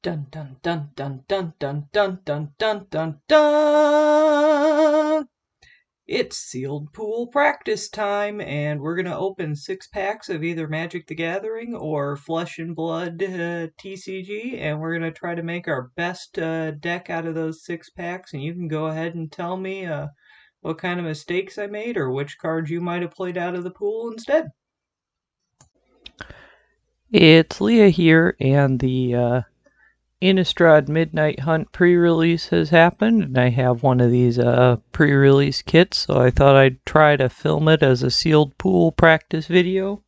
Dun dun dun dun dun dun dun dun dun dun dun. It's sealed pool practice time, and we're gonna open 6 packs of either Magic the Gathering or Flesh and Blood TCG, and we're gonna try to make our best deck out of those 6 packs. And you can go ahead and tell me what kind of mistakes I made or which cards you might have played out of the pool instead. It's Leah here, and the Innistrad Midnight Hunt pre-release has happened, and I have one of these pre-release kits, so I thought I'd try to film it as a sealed pool practice video.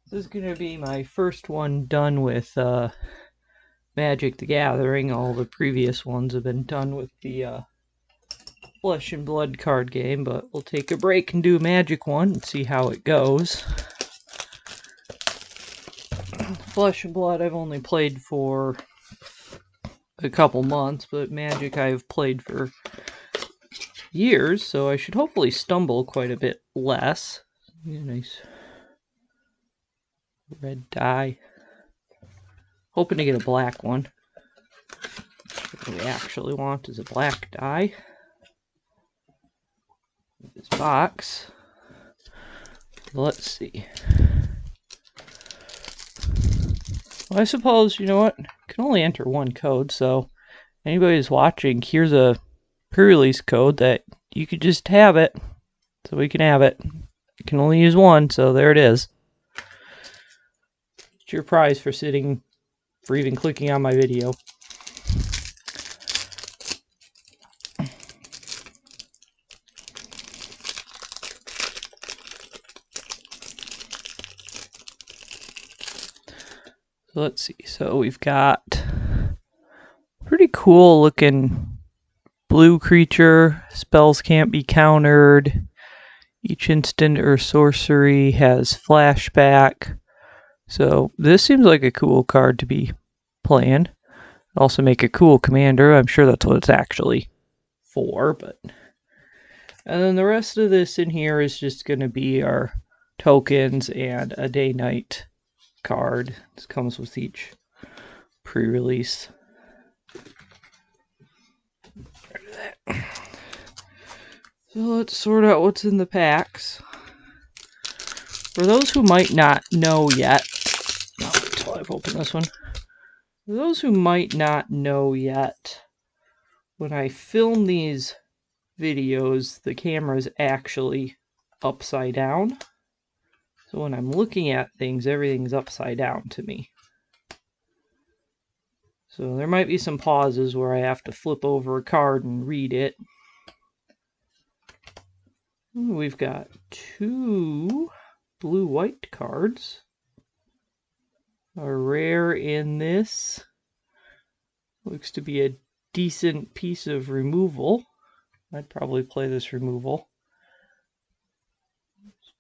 This is going to be my first one done with Magic the Gathering. All the previous ones have been done with the Flesh and Blood card game, but we'll take a break and do a Magic one and see how it goes. Flesh and Blood I've only played for a couple months, but Magic I've played for years, so I should hopefully stumble quite a bit less. Nice red die. Hoping to get a black one. What we actually want is a black die. This box. Let's see. Well, I suppose, you know what? I can only enter one code, so anybody who's watching, here's a pre-release code that you could just have it, so we can have it. You can only use one, so there it is. It's your prize for even clicking on my video. So let's see. So we've got pretty cool looking blue creature. Spells can't be countered. Each instant or sorcery has flashback. So this seems like a cool card to be playing. Also make a cool commander. I'm sure that's what it's actually for, but and then the rest of this in here is just going to be our tokens and a day-night card. This comes with each pre-release. So let's sort out what's in the packs. For those who might not know yet, until I've opened this one. For those who might not know yet, when I film these videos, the camera is actually upside down. So when I'm looking at things, everything's upside down to me. So there might be some pauses where I have to flip over a card and read it. We've got 2 blue-white cards. A rare in this. Looks to be a decent piece of removal. I'd probably play this removal.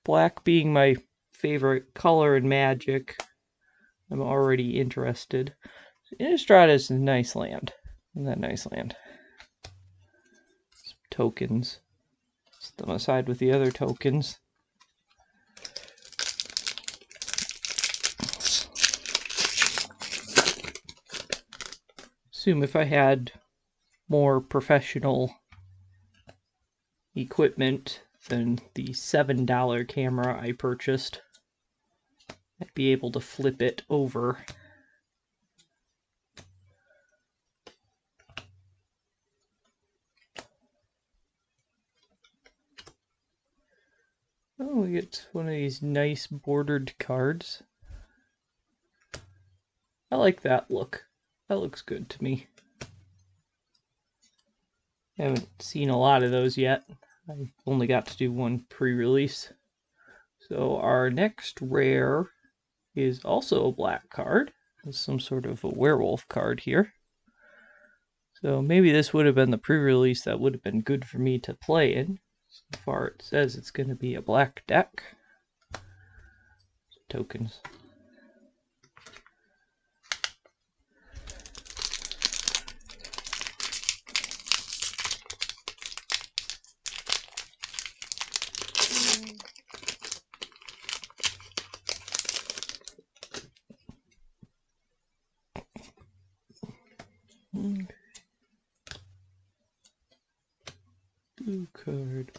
Black being my favorite color in Magic, I'm already interested. Innistrad is a nice land. Isn't that nice land? Some tokens. Set them aside with the other tokens. Assume if I had more professional equipment than the $7 camera I purchased, I'd be able to flip it over. Oh, we get one of these nice bordered cards. I like that look. That looks good to me. I haven't seen a lot of those yet. I only got to do one pre-release. So our next rare is also a black card. It's some sort of a werewolf card here. So maybe this would have been the pre-release that would have been good for me to play in. So far it says it's going to be a black deck. Tokens. Blue card.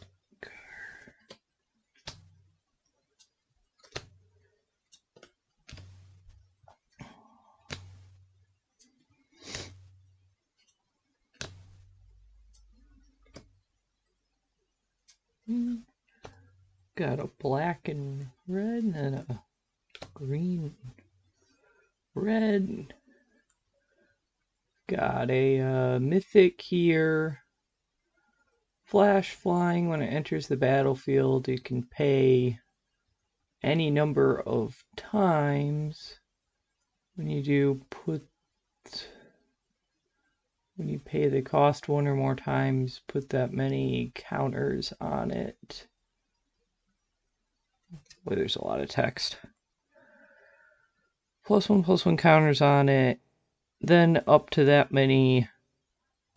Got a black and red and a green red. Got a mythic here. Flash flying. When it enters the battlefield, you can pay any number of times. When you pay the cost one or more times, put that many counters on it. Boy, there's a lot of text. +1/+1 counters on it. Then up to that many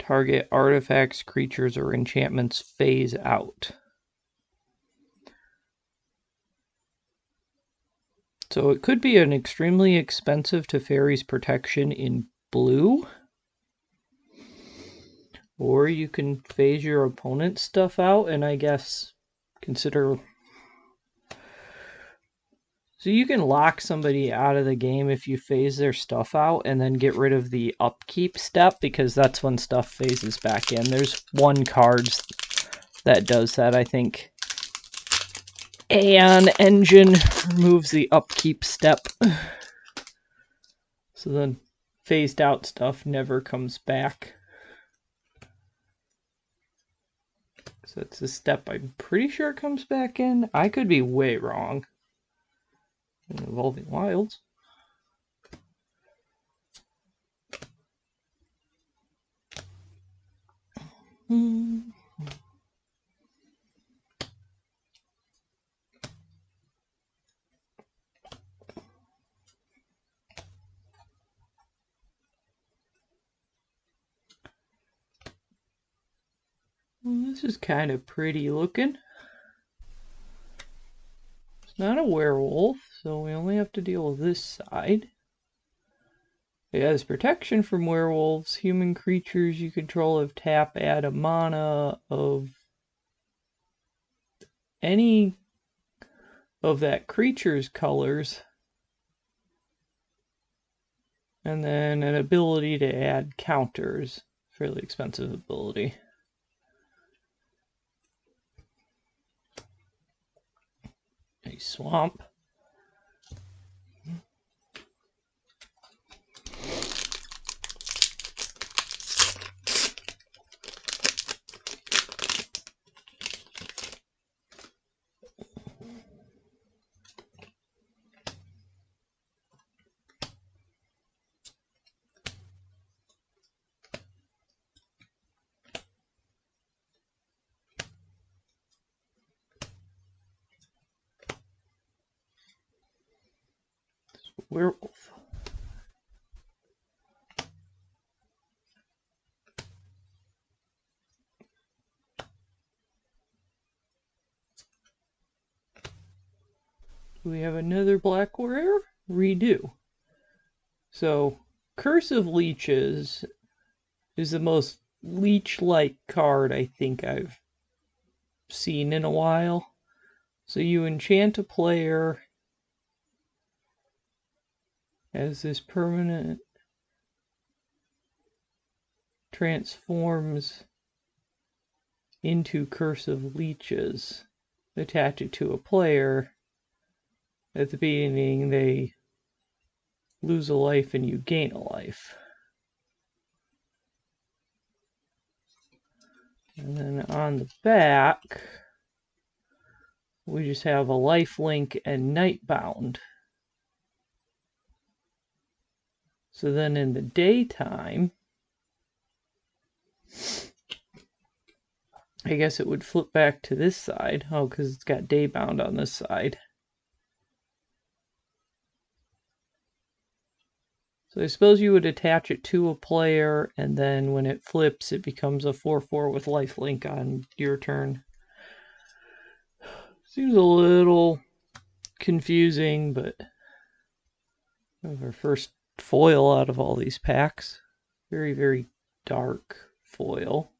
target artifacts, creatures, or enchantments phase out. So it could be an extremely expensive Teferi's Protection in blue. Or you can phase your opponent's stuff out and I guess consider... So you can lock somebody out of the game if you phase their stuff out and then get rid of the upkeep step, because that's when stuff phases back in. There's one card that does that, I think. Aeon Engine removes the upkeep step. So then phased out stuff never comes back. So it's a step I'm pretty sure comes back in. I could be way wrong. Evolving Wilds. Well, this is kind of pretty looking. It's not a werewolf, so we only have to deal with this side. It has protection from werewolves. Human creatures you control have tap, add a mana of any of that creature's colors. And then an ability to add counters. Fairly expensive ability. A swamp. Werewolf. We have another black rare. Redo. So, Curse of Leeches is the most leech-like card I think I've seen in a while. So you enchant a player as this permanent transforms into Curse of Leeches. Attach it to a player. At the beginning, they lose a life and you gain a life. And then on the back, we just have a lifelink and Nightbound. So then in the daytime, I guess it would flip back to this side. Oh, because it's got Daybound on this side. So I suppose you would attach it to a player, and then when it flips, it becomes a 4/4 with lifelink on your turn. Seems a little confusing, but we have our first foil out of all these packs. Very, very dark foil.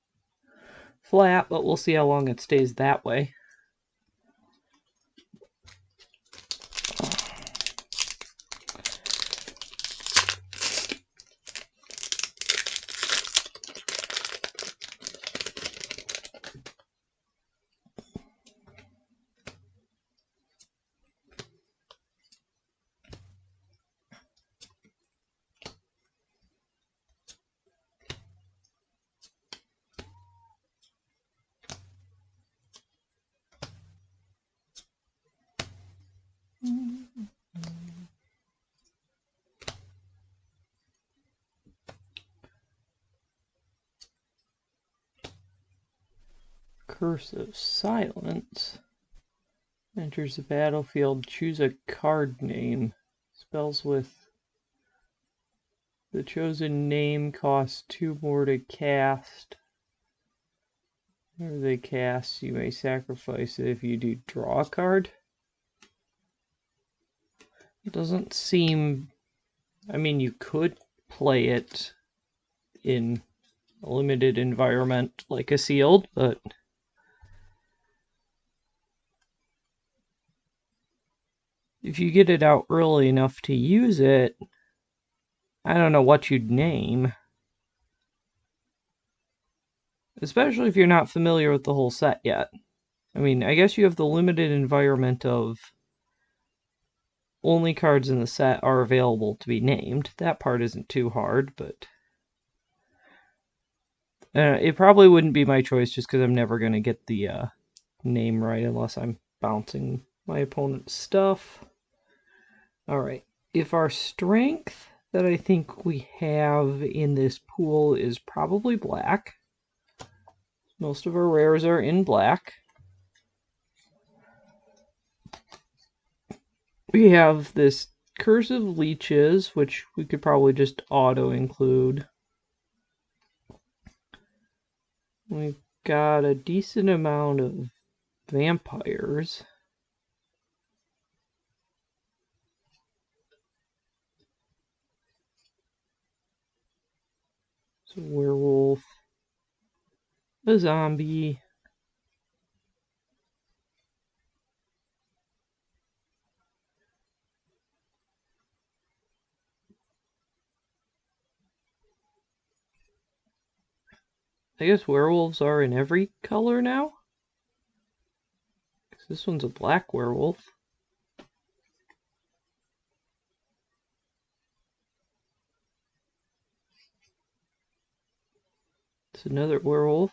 Flat, but we'll see how long it stays that way. Curse of Silence. Enters the battlefield, choose a card name. Spells with the chosen name cost 2 more to cast. Whenever they cast, you may sacrifice it if you do draw a card. It doesn't seem... I mean, you could play it in a limited environment like a sealed, but... if you get it out early enough to use it, I don't know what you'd name. Especially if you're not familiar with the whole set yet. I mean, I guess you have the limited environment of only cards in the set are available to be named. That part isn't too hard, but... it probably wouldn't be my choice just because I'm never going to get the name right unless I'm bouncing my opponent's stuff. Alright, if our strength that I think we have in this pool is probably black. Most of our rares are in black. We have this Curse of Leeches, which we could probably just auto-include. We've got a decent amount of vampires. So werewolf, a zombie, I guess werewolves are in every color now? This one's a black werewolf. It's another werewolf.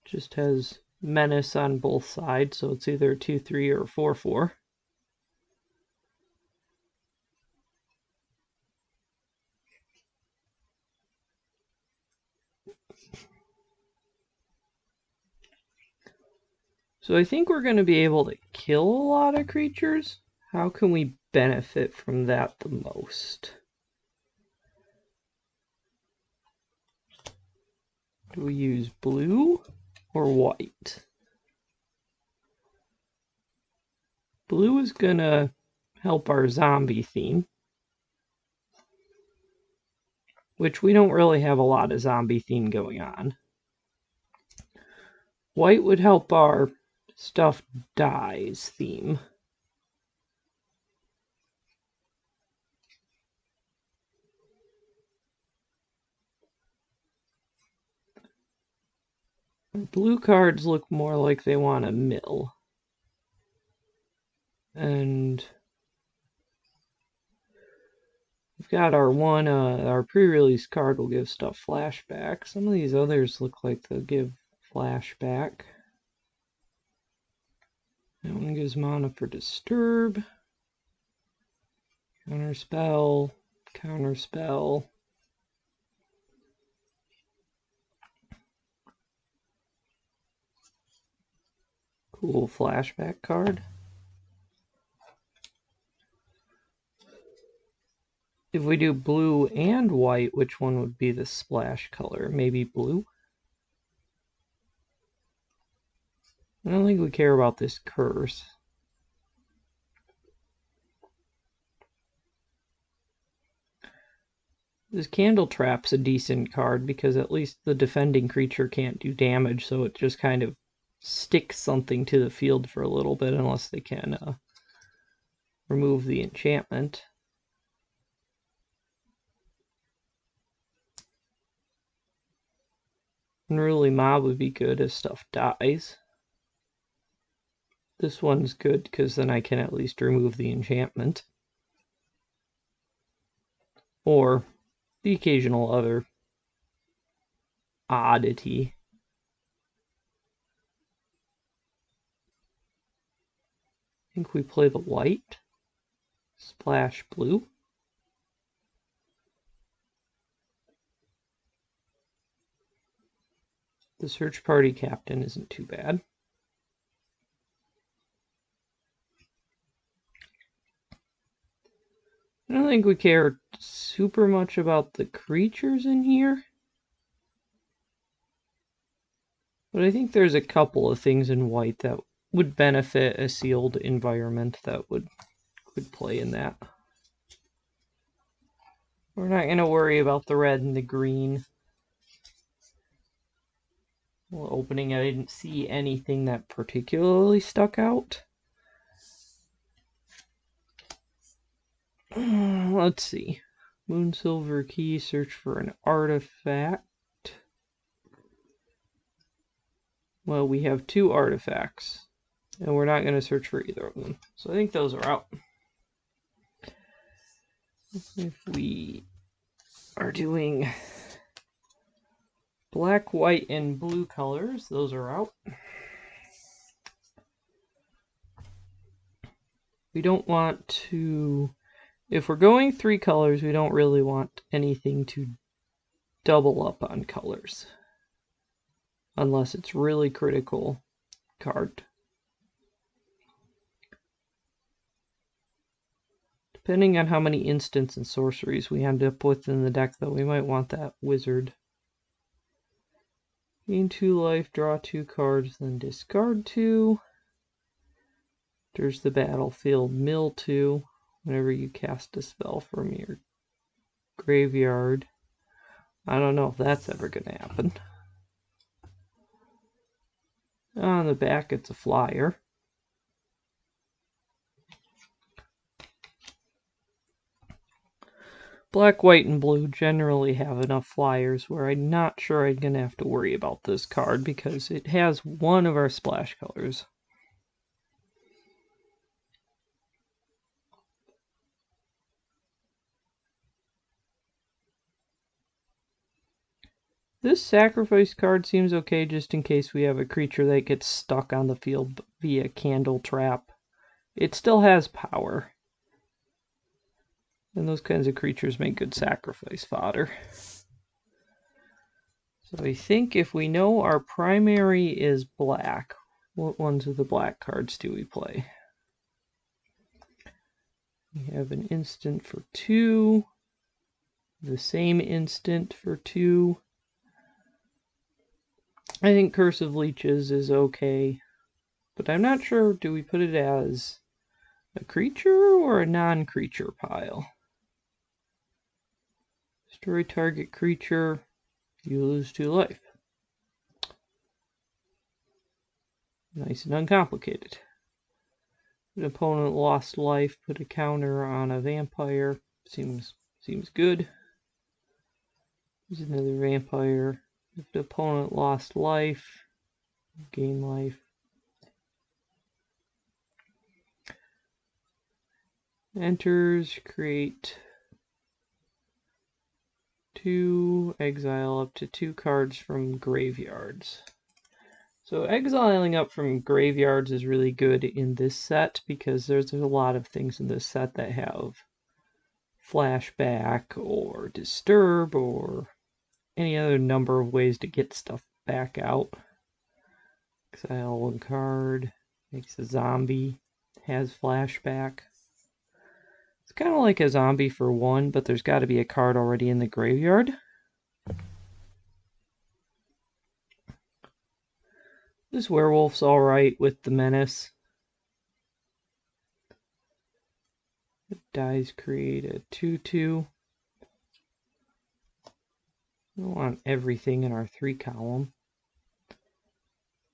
Just has menace on both sides, so it's either a 2/3 or a 4/4. So I think we're going to be able to kill a lot of creatures. How can we benefit from that the most? Do we use blue or white? Blue is going to help our zombie theme, which we don't really have a lot of zombie theme going on. White would help our stuff dies theme. Blue cards look more like they want to mill. And we've got our one, our pre-release card will give stuff flashback. Some of these others look like they'll give flashback. That one gives mana for disturb. Counterspell. Counterspell. Cool flashback card. If we do blue and white, which one would be the splash color? Maybe blue? I don't think we care about this curse. This Candle Trap's a decent card because at least the defending creature can't do damage, so it just kind of sticks something to the field for a little bit unless they can remove the enchantment. Unruly Mob would be good if stuff dies. This one's good because then I can at least remove the enchantment. Or the occasional other oddity. I think we play the white. Splash blue. The search party captain isn't too bad. I don't think we care super much about the creatures in here. But I think there's a couple of things in white that would benefit a sealed environment that would play in that. We're not going to worry about the red and the green. Well, opening, I didn't see anything that particularly stuck out. Let's see. Moonsilver Key, search for an artifact. Well, we have 2 artifacts, and we're not going to search for either of them. So I think those are out. If we are doing black, white, and blue colors, those are out. We don't want to... If we're going 3 colors, we don't really want anything to double up on colors. Unless it's really critical card. Depending on how many instants and sorceries we end up with in the deck, though, we might want that wizard. Gain 2 life, draw 2 cards, then discard 2. Enters the battlefield, mill 2 whenever you cast a spell from your graveyard. I don't know if that's ever going to happen. On the back, it's a flyer. Black, white, and blue generally have enough flyers where I'm not sure I'm going to have to worry about this card because it has one of our splash colors. This sacrifice card seems okay just in case we have a creature that gets stuck on the field via Candle Trap. It still has power. And those kinds of creatures make good sacrifice fodder. So I think if we know our primary is black, what ones of the black cards do we play? We have an instant for 2. The same instant for 2. I think Curse of Leeches is okay. But I'm not sure, do we put it as a creature or a non-creature pile? Destroy target creature, you lose 2 life. Nice and uncomplicated. An opponent lost life, put a counter on a vampire. Seems good. Here's another vampire. If the opponent lost life, gain life. Enters, create 2, exile up to 2 cards from graveyards. So exiling up from graveyards is really good in this set because there's a lot of things in this set that have flashback or disturb or any other number of ways to get stuff back out. Exile 1 card, makes a zombie, has flashback. It's kind of like a zombie for 1, but there's got to be a card already in the graveyard. This werewolf's alright with the menace. It dies, create a 2/2. We don't want everything in our 3 column.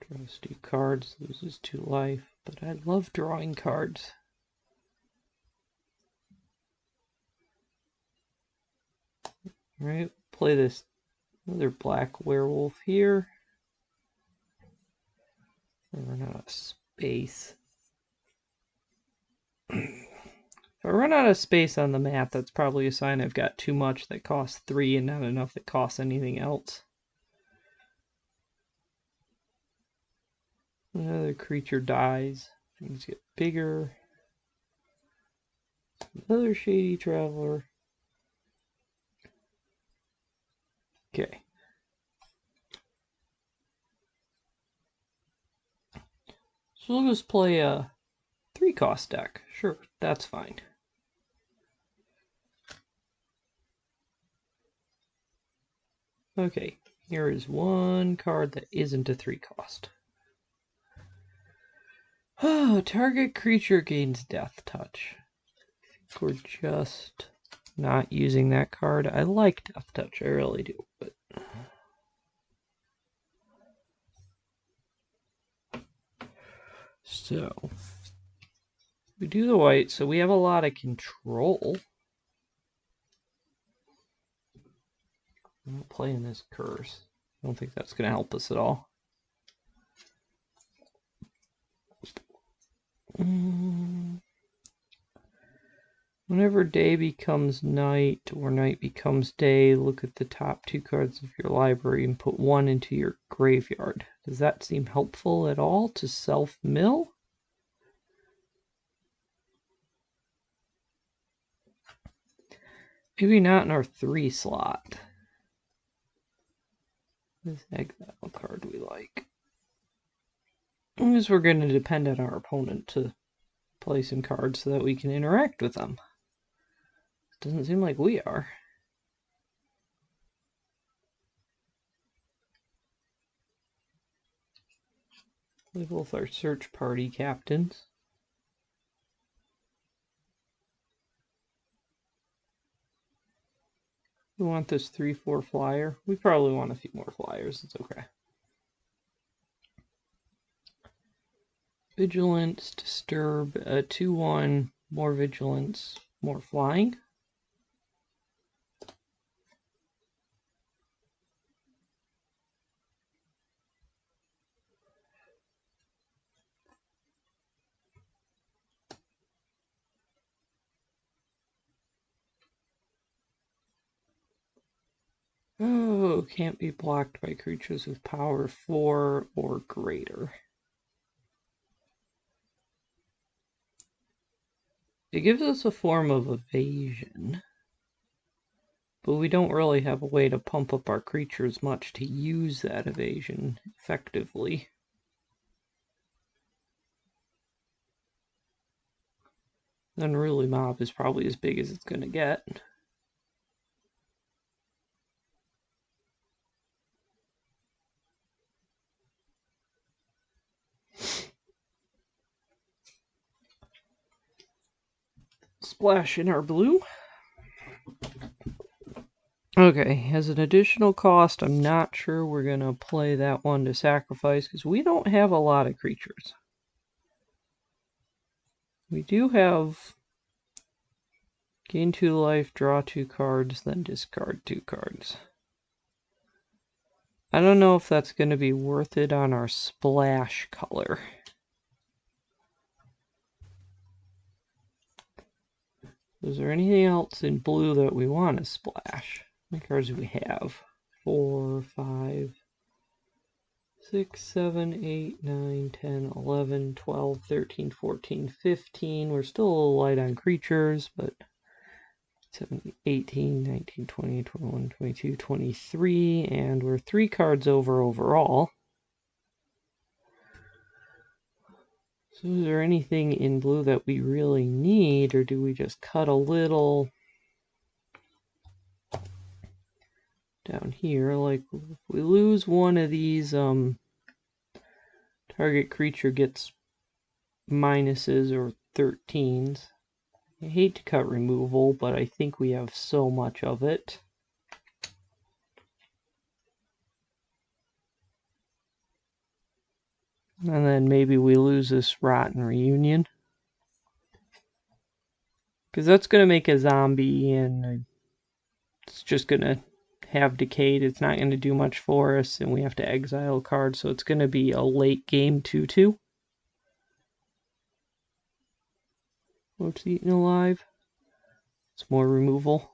Draws 2 cards, loses 2 life, but I love drawing cards. Alright, play this another black werewolf here. I run out of space. If I run out of space on the map, that's probably a sign I've got too much that costs 3 and not enough that costs anything else. Another creature dies. Things get bigger. Another shady traveler. Okay. So we'll just play a 3-cost deck. Sure, that's fine. Okay, here is one card that isn't a 3-cost. Oh, target creature gains Death Touch. We're just not using that card. I like Death Touch, I really do, but so we do the white, so we have a lot of control. I'm not playing this curse. I don't think that's going to help us at all. Whenever day becomes night or night becomes day, look at the top 2 cards of your library and put 1 into your graveyard. Does that seem helpful at all to self-mill? Maybe not in our 3 slot. This exile card we like. Because we're going to depend on our opponent to play some cards so that we can interact with them. Doesn't seem like we are. We're both our search party captains. We want this 3/4 flyer. We probably want a few more flyers. It's okay. Vigilance, disturb, 2/1, more vigilance, more flying. Oh, can't be blocked by creatures with power 4 or greater. It gives us a form of evasion, but we don't really have a way to pump up our creatures much to use that evasion effectively. Unruly Mob is probably as big as it's going to get. Splash in our blue. Okay, as an additional cost, I'm not sure we're going to play that one to sacrifice because we don't have a lot of creatures. We do have gain 2 life, draw 2 cards, then discard 2 cards. I don't know if that's going to be worth it on our splash color. Is there anything else in blue that we want to splash? How many cards do we have? 4, 5, 6, 7, 8, 9, 10, 11, 12, 13, 14, 15. We're still a little light on creatures, but 17, 18, 19, 20, 21, 22, 23, and we're 3 cards over overall. So is there anything in blue that we really need, or do we just cut a little down here? Like, if we lose one of these, target creature gets minuses or 13s. I hate to cut removal, but I think we have so much of it. And then maybe we lose this Rotten Reunion. Because that's going to make a zombie, and it's just going to have decayed. It's not going to do much for us, and we have to exile a card, so it's going to be a late game 2-2. What's eaten alive? It's more removal.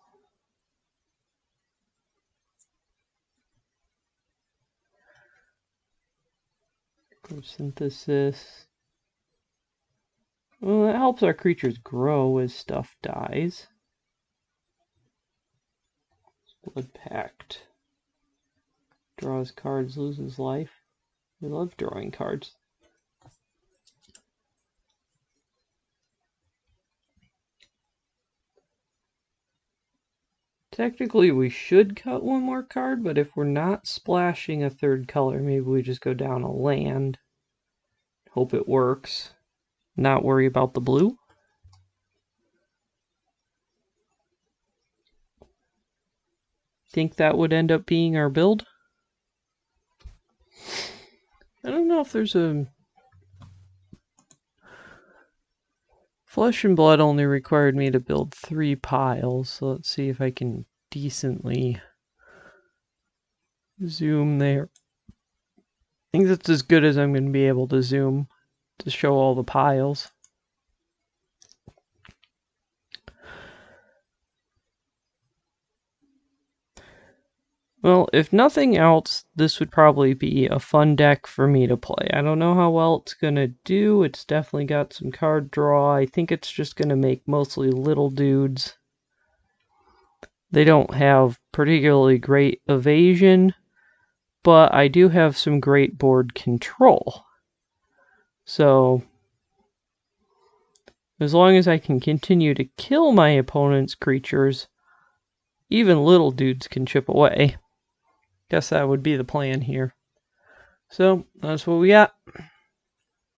Synthesis. Well, that helps our creatures grow as stuff dies. Blood Pact. Draws cards, loses life. We love drawing cards. Technically, we should cut one more card, but if we're not splashing a third color, maybe we just go down a land. Hope it works. Not worry about the blue. Think that would end up being our build? I don't know if there's a... Flesh and Blood only required me to build 3 piles, so let's see if I can decently zoom there. I think that's as good as I'm going to be able to zoom to show all the piles. Well, if nothing else, this would probably be a fun deck for me to play. I don't know how well it's going to do. It's definitely got some card draw. I think it's just going to make mostly little dudes. They don't have particularly great evasion, but I do have some great board control. So, as long as I can continue to kill my opponent's creatures, even little dudes can chip away. Guess that would be the plan here. So, that's what we got.